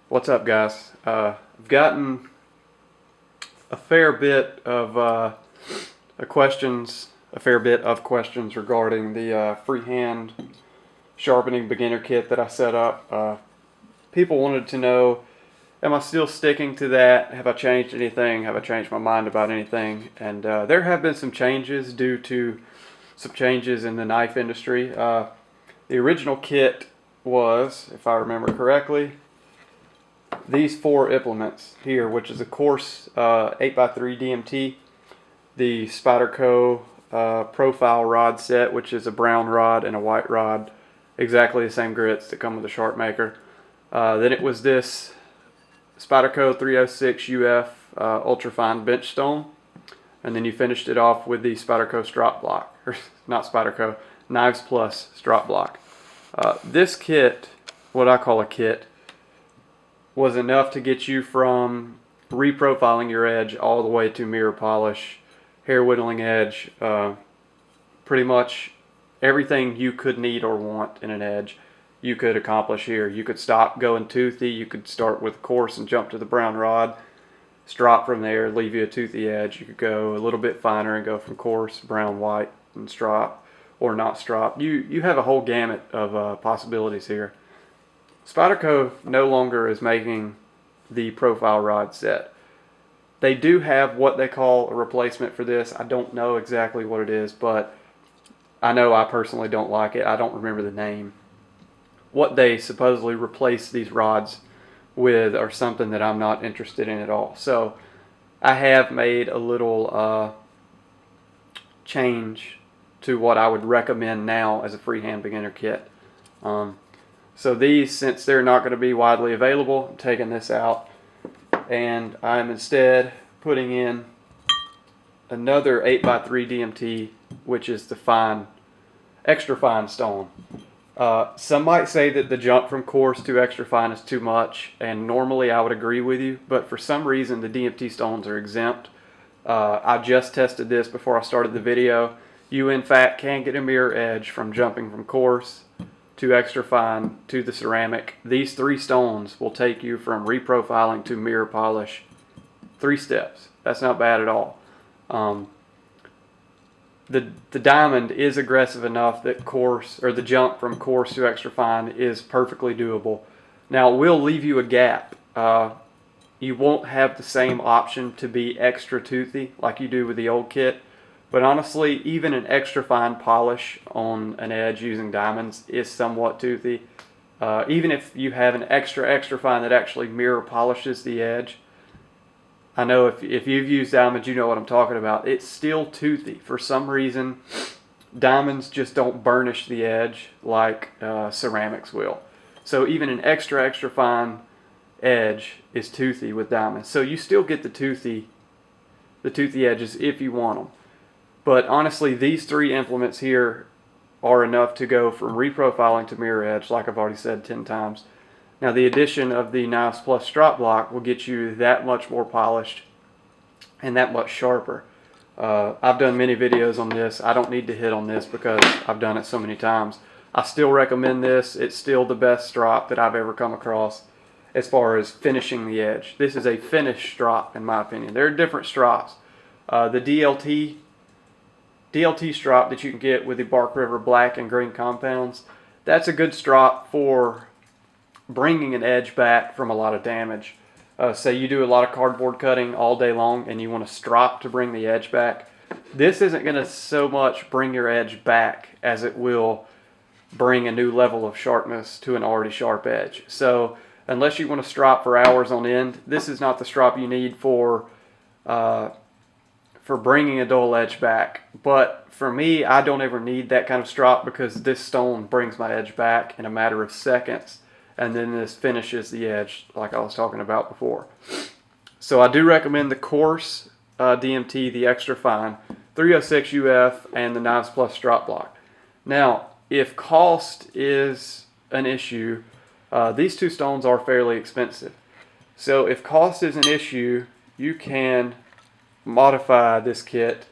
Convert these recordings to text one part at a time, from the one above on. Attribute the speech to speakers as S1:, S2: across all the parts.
S1: What's up, guys? I've gotten a fair bit of questions regarding the freehand sharpening beginner kit that I set up. People wanted to know, am I still sticking to that? Have I changed anything? Have I changed my mind about anything? And there have been some changes due to some changes in the knife industry. The original kit was, if I remember correctly, these four implements here, which is a coarse 8x3 DMT, the Spyderco profile rod set, which is a brown rod and a white rod, exactly the same grits that come with the Sharp Maker. Then it was this Spyderco 306 UF ultrafine bench stone, and then you finished it off with the Spyderco strop block, or not Spyderco, Knives Plus strop block. This kit, what I call a kit, was enough to get you from reprofiling your edge all the way to mirror polish, hair whittling edge, pretty much everything you could need or want in an edge you could accomplish here. You could stop going toothy, you could start with coarse and jump to the brown rod, strop from there, leave you a toothy edge. You could go a little bit finer and go from coarse, brown, white, and strop, or not strop. You have a whole gamut of possibilities here. Spyderco no longer is making the profile rod set. They do have what they call a replacement for this. I don't know exactly what it is, but I know I personally don't like it. I don't remember the name. What they supposedly replace these rods with are something that I'm not interested in at all. So I have made a little change to what I would recommend now as a freehand beginner kit. So these, since they're not going to be widely available, I'm taking this out, and I'm instead putting in another 8x3 DMT, which is the fine, extra fine stone. Some might say that the jump from coarse to extra fine is too much, and normally I would agree with you, but for some reason the DMT stones are exempt. I just tested this before I started the video. You in fact can get a mirror edge from jumping from coarse to extra fine to the ceramic. These three stones will take you from reprofiling to mirror polish. 3 steps. That's not bad at all. The diamond is aggressive enough that coarse, or the jump from coarse to extra fine, is perfectly doable. Now, it will leave you a gap. You won't have the same option to be extra toothy like you do with the old kit. But honestly, even an extra fine polish on an edge using diamonds is somewhat toothy. Even if you have an extra fine that actually mirror polishes the edge, I know if you've used diamonds, you know what I'm talking about. It's still toothy. For some reason, diamonds just don't burnish the edge like ceramics will. So even an extra fine edge is toothy with diamonds. So you still get the toothy edges if you want them. But honestly, these 3 implements here are enough to go from reprofiling to mirror edge, like I've already said 10 times. Now, the addition of the Knives Plus strop block will get you that much more polished and that much sharper. I've done many videos on this. I don't need to hit on this because I've done it so many times. I still recommend this. It's still the best strop that I've ever come across as far as finishing the edge. This is a finished strop, in my opinion. There are different strops. The DLT strop that you can get with the Bark River black and green compounds, that's a good strop for bringing an edge back from a lot of damage. Say you do a lot of cardboard cutting all day long and you want to strop to bring the edge back. This isn't going to so much bring your edge back as it will bring a new level of sharpness to an already sharp edge. So unless you want to strop for hours on end, this is not the strop you need for bringing a dull edge back. But for me, I don't ever need that kind of strop because this stone brings my edge back in a matter of seconds, and then this finishes the edge like I was talking about before. So I do recommend the coarse DMT, the extra fine, 306 UF, and the Knives Plus strop block. Now, if cost is an issue, these 2 stones are fairly expensive. So if cost is an issue, you can modify this kit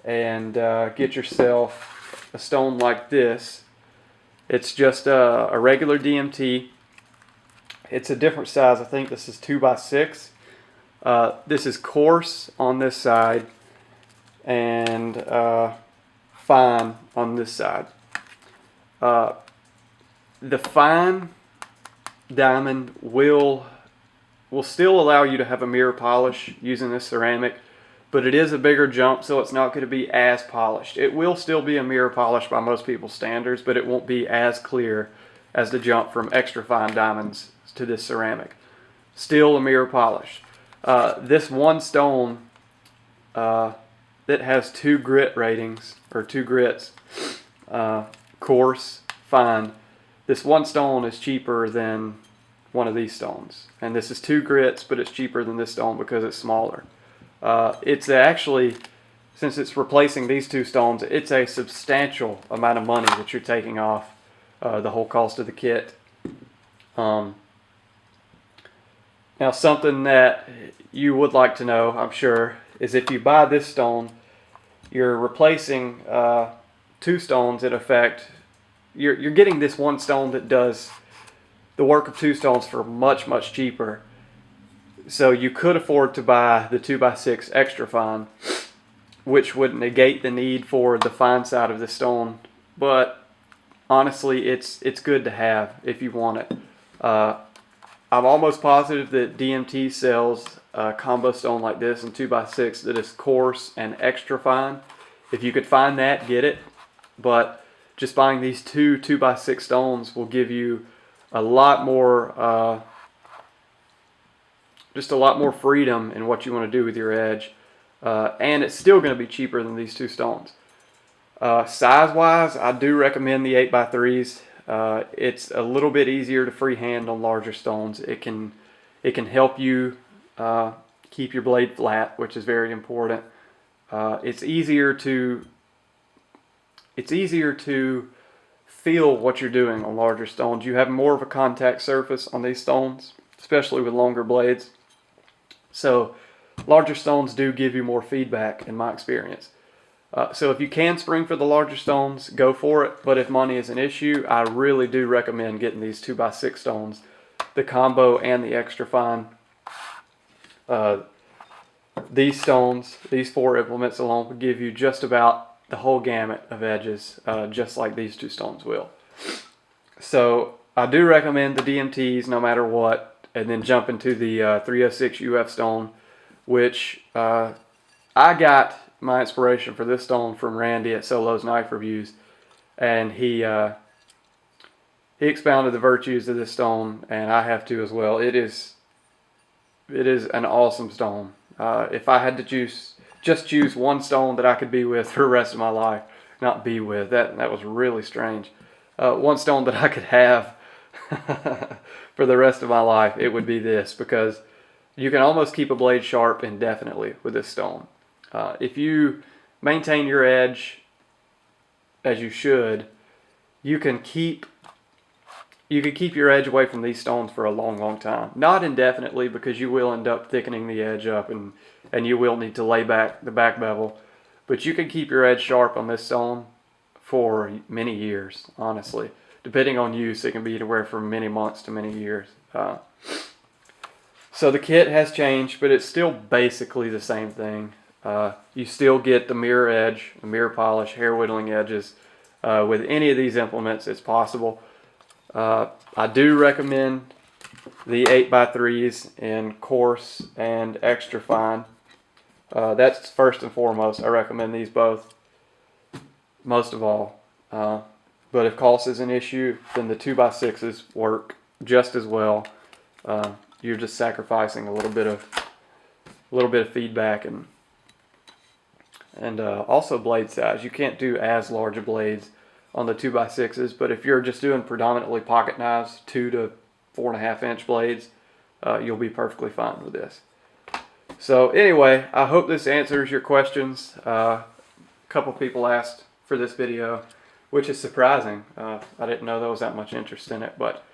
S1: and get yourself a stone like this. It's just a regular DMT. It's a different size. I think this is 2x6. This is coarse on this side and fine on this side. The fine diamond will still allow you to have a mirror polish using this ceramic, but it is a bigger jump, so it's not going to be as polished. It will still be a mirror polish by most people's standards, but it won't be as clear as the jump from extra fine diamonds to this ceramic. Still a mirror polish. This one stone that has 2 grit ratings, or 2 grits, coarse, fine. This one stone is cheaper than one of these stones. And this is 2 grits, but it's cheaper than this stone because it's smaller. It's actually, since it's replacing these 2 stones, it's a substantial amount of money that you're taking off the whole cost of the kit. Now, something that you would like to know, I'm sure, is if you buy this stone, you're replacing 2 stones in effect. You're getting this one stone that does the work of 2 stones for much, much cheaper. So you could afford to buy the 2x6 extra fine, which would negate the need for the fine side of the stone. But honestly, it's good to have if you want it. I'm almost positive that DMT sells a combo stone like this in 2x6 that is coarse and extra fine. If you could find that, get it. But just buying these 2x6 stones will give you a lot more, just a lot more freedom in what you want to do with your edge. And it's still going to be cheaper than these 2 stones. Size-wise, I do recommend the 8x3s. It's a little bit easier to freehand on larger stones. It can help you keep your blade flat, which is very important. It's easier to feel what you're doing on larger stones. You have more of a contact surface on these stones, especially with longer blades. So larger stones do give you more feedback in my experience. So if you can spring for the larger stones, go for it. But if money is an issue, I really do recommend getting these 2x6 stones, the combo and the extra fine. These stones, these 4 implements alone, will give you just about the whole gamut of edges, just like these 2 stones will. So I do recommend the DMTs no matter what, and then jump into the 306 UF stone, which I got my inspiration for this stone from Randy at Solo's Knife Reviews, and he expounded the virtues of this stone, and I have to as well. It is an awesome stone. If I had to just choose one stone that I could be with for the rest of my life, not be with, that was really strange. One stone that I could have for the rest of my life, it would be this, because you can almost keep a blade sharp indefinitely with this stone. If you maintain your edge as you should, you can keep your edge away from these stones for a long, long time. Not indefinitely, because you will end up thickening the edge up and you will need to lay back the back bevel. But you can keep your edge sharp on this stone for many years, honestly. Depending on use, it can be anywhere from many months to many years. So the kit has changed, but it's still basically the same thing. You still get the mirror edge, the mirror polish, hair whittling edges. With any of these implements, it's possible. I do recommend the 8x3s in coarse and extra fine. That's first and foremost. I recommend these both, most of all. But if cost is an issue, then the 2x6s work just as well. You're just sacrificing a little bit of feedback and also blade size. You can't do as large a blades on the 2x6s, but if you're just doing predominantly pocket knives, 2 to 4.5 inch blades, you'll be perfectly fine with this. So anyway, I hope this answers your questions. A couple people asked for this video, which is surprising. I didn't know there was that much interest in it, but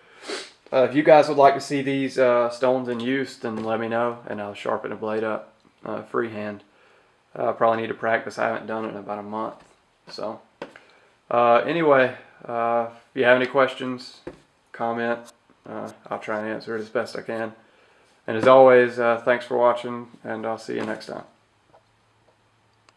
S1: if you guys would like to see these stones in use, then let me know, and I'll sharpen a blade up freehand. I probably need to practice. I haven't done it in about a month. So anyway, if you have any questions, comment, I'll try and answer it as best I can. And as always, thanks for watching, and I'll see you next time.